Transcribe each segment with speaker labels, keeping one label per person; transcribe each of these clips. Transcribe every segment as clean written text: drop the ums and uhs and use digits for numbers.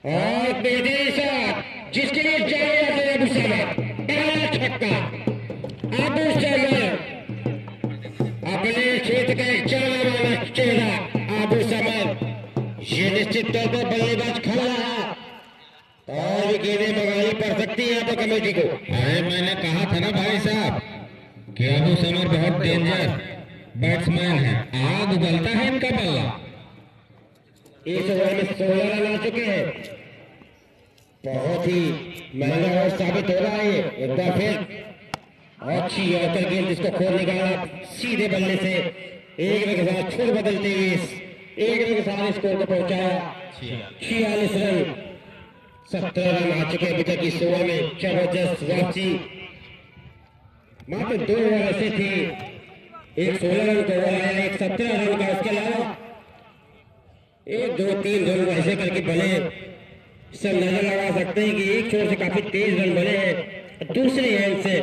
Speaker 1: और बेहतरीन शॉट जिसके लिए जाने जाते हैं अबू समर, पहला छक्का। अबू समर अपने क्षेत्र का एक जाना माना चेहरा अबू समर, ये निश्चित तौर पर बल्लेबाज खड़ा रहा और गेंदें मंगानी पड़ सकती है यहाँ पर कमेटी को।
Speaker 2: अरे मैंने कहा था ना भाई साहब कि अबू समर बहुत डेंजर बैट्समैन है, आग उगलता है इनका बल्ला।
Speaker 1: इस ओवर में 16 रन आ चुके हैं, बहुत ही महंगा और साबित हो रहा है। एक बार फिर अच्छी यॉर्कर गेंद जिसको खोल निकाला सीधे बल्ले से, एक रन के साथ छुड़ बदलते हुए एक रन के साथ स्कोर को पहुंचाया 46 रन। 17 रन आ चुके अभी तक इस ओवर में। जबरदस्त वापसी, मात्र 2 ओवर ऐसे थे, एक 16 रन का ओवर आया, एक 17 रन का, उसके अलावा 1 2 3 रन ऐसे करके बने। सब नजर लगा सकते हैं कि एक छोर से काफी तेज रन बने हैं, दूसरे एंड से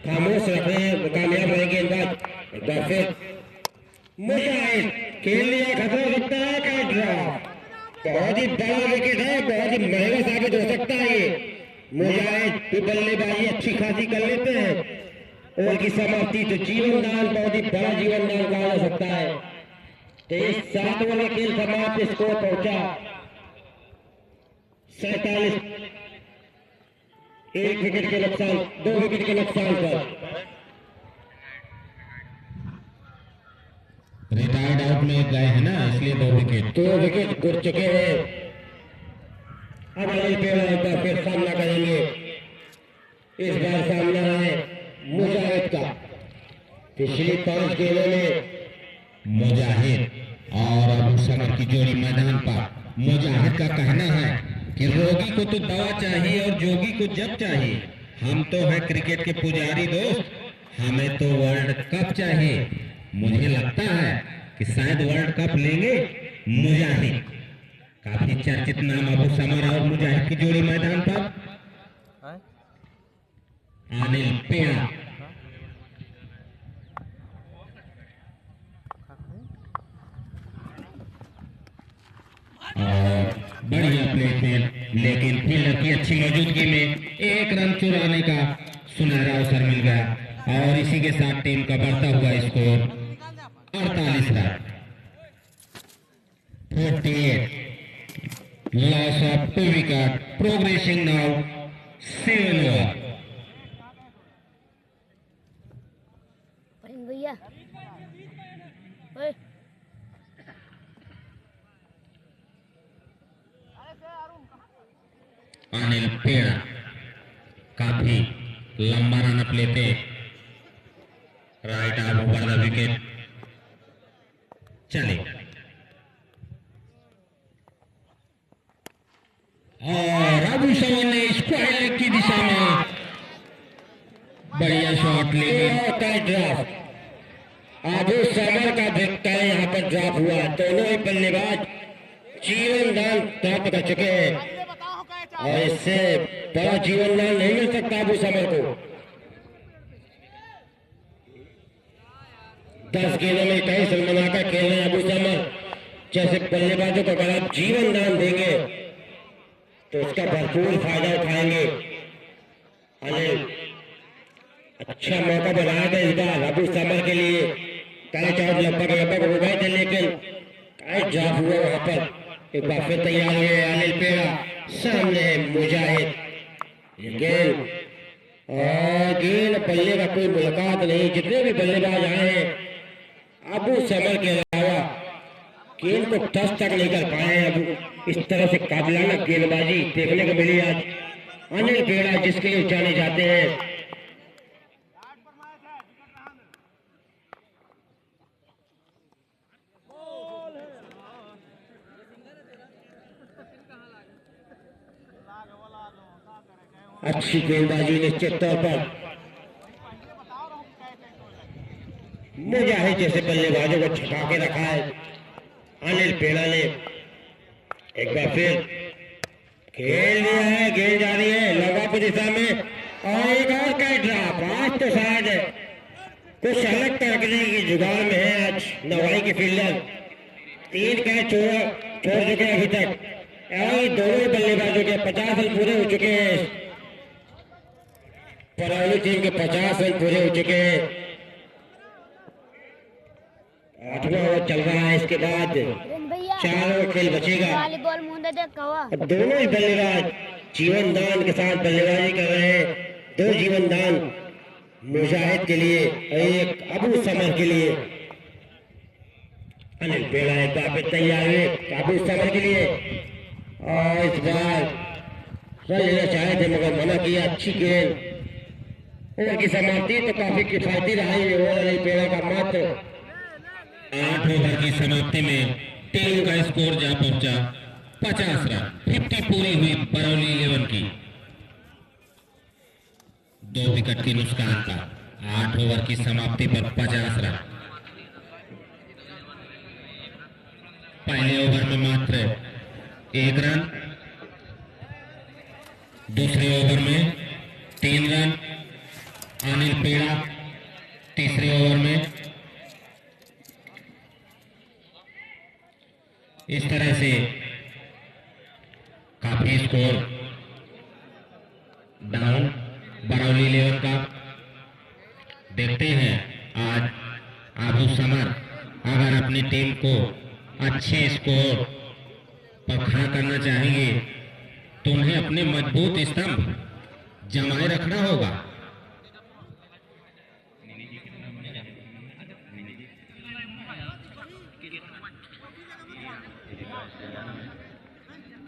Speaker 1: खामोश रख रहे हैं, कामयाब रहे गेंदबाज। एक बार फिर मुजाहिद खेल लिया, खतरा हो सकता है का ड्रॉप, बहुत ही बड़ा विकेट है, बहुत ही महंगा साबित हो सकता है ये। मुजाहिद भी बल्लेबाजी अच्छी खासी कर लेते हैं, ओवर की समाप्ति तो जीवन दान, बहुत ही बड़ा जीवन दान कहा जा सकता है। तो इस 7 ओवर में खेल समाप्त, स्कोर पहुंचा 47, 1 विकेट के नुकसान, 2 विकेट के नुकसान पर।
Speaker 2: रिटायर्ड आउट में गए हैं ना, इसलिए
Speaker 1: 2 विकेट गिर चुके हैं। अब अनिल पेड़ा एक बार फिर सामना करेंगे, इस बार सामना है मुजाहिद का। पिछली 5 गेंदों में
Speaker 2: मुजाहिद और अबू समर की जोड़ी मैदान पर। मुजाहिद का कहना है कि रोगी को तो दवा चाहिए और जोगी को जब चाहिए। हम तो हैं क्रिकेट के पुजारी दोस्त, हमें तो वर्ल्ड कप चाहिए। मुझे लगता है कि शायद वर्ल्ड कप लेंगे मुजाहिद। काफी चर्चित नाम अबू समर और मुजाहिद की जोड़ी मैदान पर। अनिल पेड़ा और बढ़िया प्लेसमेंट, लेकिन फील्डर की अच्छी मौजूदगी में 1 रन चुराने का सुनहरा अवसर मिल गया और इसी के साथ टीम का बढ़ता हुआ score 48 run. 48 loss of 2 wicket, progressing now 7 over.
Speaker 3: भैया ओए
Speaker 2: अनिल पेड़ा काफी लंबा रन अप लेते, right arm over the wicket. चले और अबू समर ने स्क्वायर लेग की दिशा में बढ़िया शॉट ले।
Speaker 1: ड्रॉप अबू समर का विकेट यहाँ पर ड्रॉप हुआ, दोनों ही बल्लेबाज जीवन दान प्राप्त कर चुके हैं और इससे बड़ा जीवन दान नहीं मिल सकता अबू समर को। 10 गेंदों में 21 रन बनाकर खेल रहे हैं अबू समर। जैसे बल्लेबाजों को अगर आप जीवन दान देंगे तो इसका भरपूर फायदा उठाएंगे। अनिल अच्छा मौका बनाया था इस बार अबू समर के लिए, कैच आउट लगभग हो गए थे, लेकिन कैच ड्रॉप हुआ वहां पर। एक बार फिर तैयार हुए अनिल पेड़ा, सामने है मुजाहिद। गेंद और गेंद बल्ले का कोई मुलाकात नहीं, जितने भी बल्लेबाज आए हैं अबू समर के अलावा गेंद को टच तक नहीं कर पाए। अब इस तरह से काबिलाना गेंदबाजी देखने को मिली आज अनिल पेड़ा, जिसके लिए जाने जाते हैं। अच्छी गेंदबाजी निश्चित तौर पर मुजाहिद जैसे बल्लेबाजों को छका के रखा है अनिल पेड़ा ने। एक बार फिर खेल लिया है, गेंद जा रही है लगातार दिशा में और एक और कैच ड्रॉप। आज तो शायद कुछ अलग करने की जुगाड़ में है आज नवाई के फील्डर। 3 कैच छोड़ चुके अभी तक, दोनों ही बल्लेबाजों के 50 रन पूरे हो चुके हैं। बरौली टीम के 50 रन पूरे हो चुके हैं। 8वां ओवर चल रहा है। इसके बाद
Speaker 3: भैया
Speaker 1: 4 ओवर खेल बचेगा।
Speaker 3: वॉलीबॉल मुंडे देख कवा
Speaker 1: अब दोनों ही बल्लेबाज जीवन दान के साथ बल्लेबाजी कर रहे हैं। 2 जीवन दान मुजाहिद के लिए और एक अबू समर के लिए। अनिल बेड़ा एक बार फिर तैयार हुए अबू समर के लिए और इस बार रन लेना चाहे थे मगर मना किया। अच्छी गेंद। ओवर की समाप्ति तो काफी किफायती रहा ये ओवर अनिल बेड़ा का मात्र।
Speaker 2: 8 ओवर की समाप्ति में टीम का स्कोर जा पहुंचा 50 रन। 50 पूरी हुई बरौली 11 की। 2 विकेट के नुकसान पर 8 ओवर की समाप्ति पर 50 रन। पहले ओवर में मात्र 1 रन, दूसरे ओवर में 3 रन। अनिल पेड़ा तीसरे ओवर में। इस तरह से काफी स्कोर डाउन बरौली 11 का। देखते हैं आज अबू समर अगर अपनी टीम को अच्छे स्कोर पर खड़ा करना चाहेंगे तो उन्हें अपने मजबूत स्तंभ जमाए रखना होगा।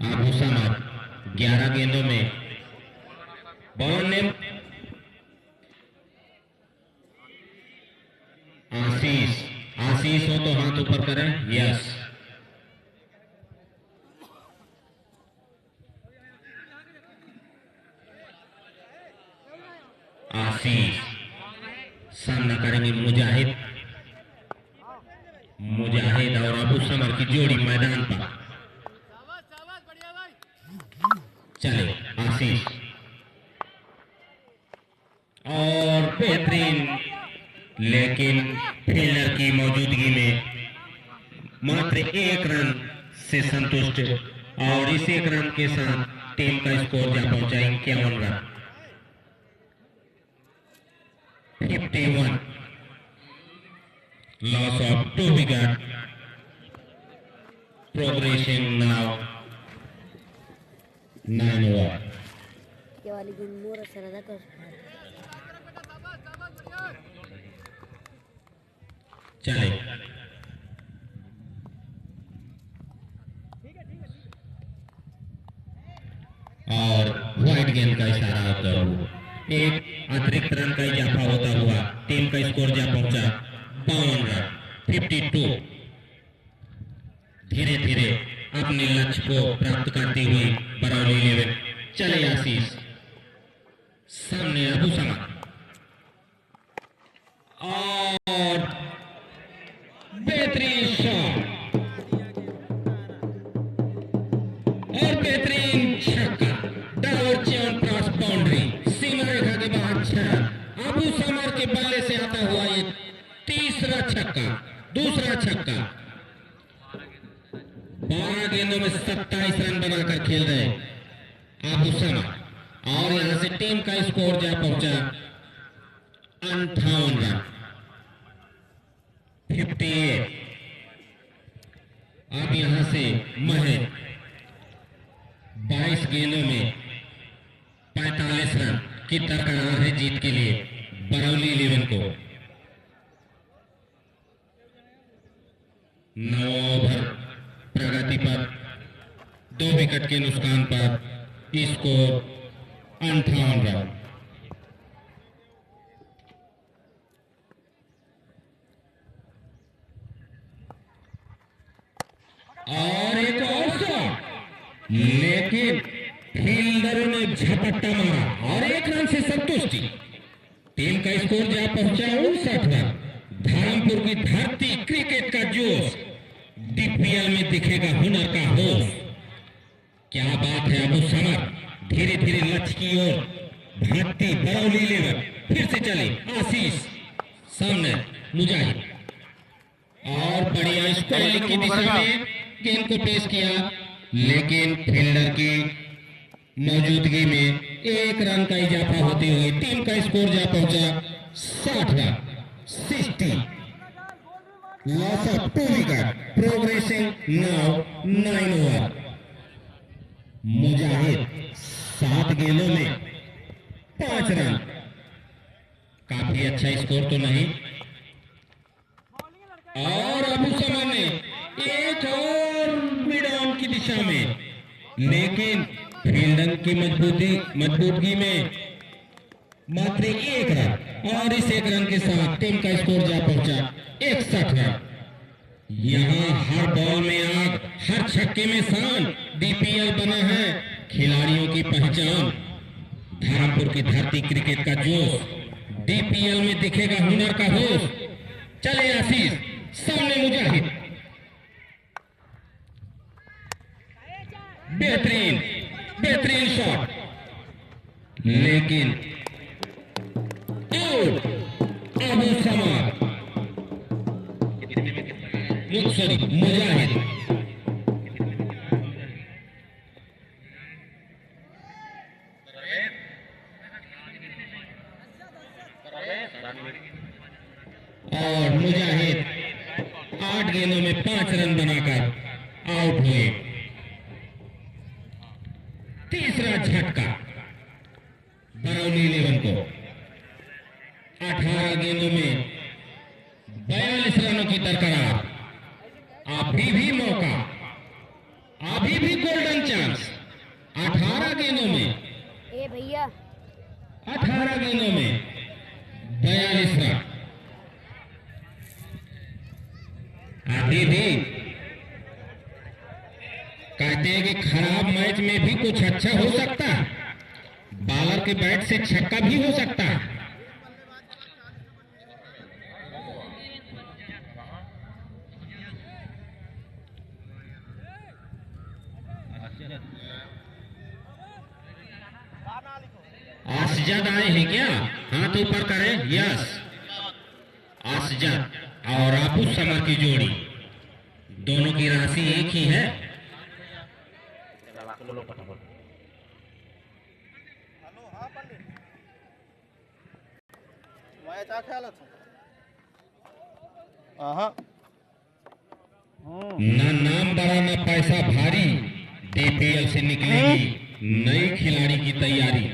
Speaker 2: अबू समर 11 गेंदों में बॉल ने आशीष हो तो हाथ ऊपर करें। यस, आशीष सामना करेंगे मुजाहिद और अबू समर की जोड़ी मैदान पर। चले आशीष और बेहतरीन, लेकिन फील्डर की मौजूदगी में मात्र 1 रन से संतुष्ट और इस 1 रन के साथ टीम का स्कोर जा पहुंचा 51 run. 51 loss of 2 wicket. Progression now 9 over.
Speaker 3: ये वाली गेम मोर सरदा कर
Speaker 2: चले और व्हाइट गेंद का इशारा होता हुआ एक अतिरिक्त रन का इजाफा होता हुआ टीम का स्कोर जा पहुंचा 52 रन। 52 धीरे धीरे अपने लक्ष्य को प्राप्त करती हुई बरौली 11। चले आशीष, सामने अबू समर और बेहतरीन शॉट और बेहतरीन छक्का। डाउन क्रॉस बाउंड्री, सीमा रेखा के बाहर 6। अबू समर के बल्ले से आता हुआ ये तीसरा छक्का, दूसरा छक्का। 12 गेंदों में 27 रन बनाकर खेल रहे अबू समर और यहां से टीम का स्कोर जा पहुंचा 58 रन। 58। अब यहां से महज 22 गेंदों में 45 रन की दरकार है जीत के लिए बरौली 11 को। 9 ओवर प्रगति पर 2 विकेट के नुकसान पर स्कोर 58 रन। और एक और शॉट, लेकिन फील्डरों ने झपट्टा मारा और 1 रन से संतुष्टि। टीम का स्कोर जा पहुंचा 59 रन। धर्मपुर की धरती, क्रिकेट का जोश, डीपीएल में दिखेगा हुनर का होश। क्या बात है अबू समर, धीरे धीरे लक्ष्य की ओर भागती बरौली 11। फिर से चले आशीष, सामने मुजाहिद और बढ़िया स्पेलिंग की दिशा में गेंद को पेश किया, लेकिन फील्डर की मौजूदगी में 1 रन का इजाफा होते हुए टीम का स्कोर जा पहुंचा 60 run 60 loss of 2 wicket progressing now 9 over. Mujahid 7 गेंदों में 5 रन, काफी अच्छा स्कोर तो नहीं। और अबू समर ने एक और मिड ऑन की दिशा में, लेकिन फील्डर की मजबूती में मात्र 1 रन, और इस 1 रन के साथ टीम का स्कोर जा पहुंचा 61 रन। यहाँ हर बॉल में आग, हर छक्के में शान, डीपीएल बना है खिलाड़ियों की पहचान। धर्मपुर की धरती क्रिकेट का जोश, डीपीएल में दिखेगा हुनर का होश। चले आशीष, सामने मुजाहिद, बेहतरीन बेहतरीन शॉट, लेकिन आउट। अबू समर सॉरी मुजाहिद और मुजाहिद 8 गेंदों में 5 रन बनाकर आउट हुए। तीसरा झटका बरौनी 11 को, 18 गेंदों में 42 रनों की दरकरार। अभी भी मौका, अभी भी गोल्डन चांस। 18 गेंदों में
Speaker 3: ए भैया
Speaker 2: 18 गेंदों में 42 रन। अभी भी कहते हैं कि खराब मैच में भी कुछ अच्छा हो सकता है, बॉलर के बैट से छक्का भी हो सकता है। असजद आए हैं क्या? हाथ ऊपर करें। यस, असजद और अबू समर की जोड़ी, दोनों की राशि एक ही है। ना नाम बड़ा ना पैसा भारी, डीपीएल से निकलेगी नई खिलाड़ी की तैयारी।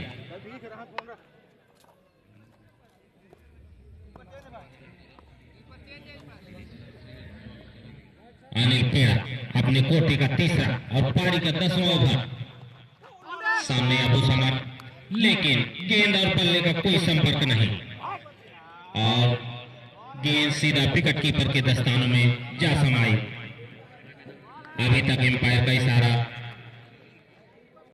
Speaker 2: अनिल पेड़ा अपने कोटि का तीसरा और पारी का 10वां ओवर। सामने अबू समर, लेकिन गेंद और बल्ले का कोई संपर्क नहीं, और गेंद सीधा विकेट कीपर के दस्तानों में जा समाई। अभी तक एम्पायर का इशारा